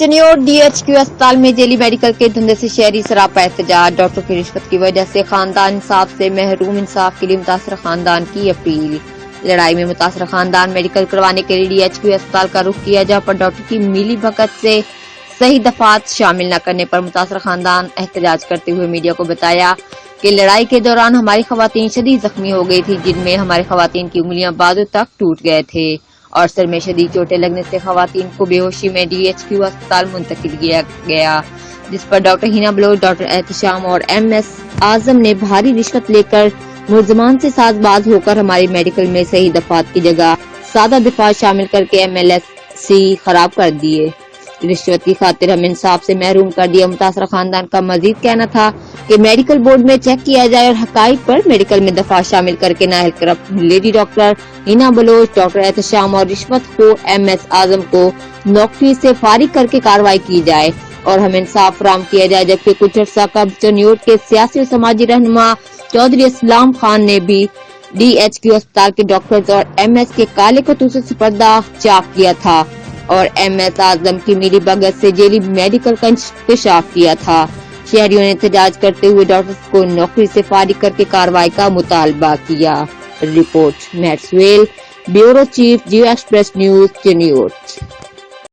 Chiniot DHQ अस्पताल में jelly medical के धंधे से शहरी सरापा एहतजाज। डॉक्टर की रिश्वत की वजह से खानदान इंसाफ से महरूम, इंसाफ के लिए मुतासर खानदान की अपील। लड़ाई में मुतासर खानदान मेडिकल करवाने के लिए DHQ अस्पताल का रुख किया, जहां पर डॉक्टर की मिली भगत से सही दफात शामिल न करने पर मुतासर खानदान एहतजाज करते हुए मीडिया को बताया कि लड़ाई के दौरान हमारी खवातीन शदीद जख्मी हो गई थी, जिनमें हमारे खवातीन की उंगलियां बाजू तक टूट गए थे और सर में शदीद चोटें लगने से खवातीन को बेहोशी में DHQ अस्पताल मुंतकिल किया गया, जिस पर डॉक्टर हिना बलोच, डॉक्टर एहतशाम और MS आजम ने भारी रिश्वत लेकर मुलजमान से साजबाज होकर हमारी मेडिकल में सही दफात की जगह सादा दफात शामिल करके MLSC खराब कर दिए। रिश्वत की खातिर हम इंसाफ से महरूम कर दिया। मुतासरा खानदान का मजीद कहना था कि मेडिकल बोर्ड में चेक किया जाए और हकाइक पर मेडिकल में दफा शामिल करके नाहिल corrupt lady doctor Hina Baloch, doctor Ehtesham और रिश्वत को MS आजम को नौकरी से फारिग करके कार्रवाई की जाए और हमें इंसाफ फराहम किया जाए। जबकि कुछ अर्सा कबल चनियोट के सियासी और समाजी रहनुमा चौधरी इस्लाम खान ने भी DHQ अस्पताल के डॉक्टर्स और MS के काले कतूस से पर्दा चाक किया था और MS आजम की मिली भगत से जेली मेडिकल का इंकशाफ किया था। शहरियों ने एहतजाज करते हुए डॉक्टर्स को नौकरी से फारिग करके कार्रवाई का मुतालबा किया। रिपोर्ट मैट Suhail, bureau chief, Geo express news, Chiniot.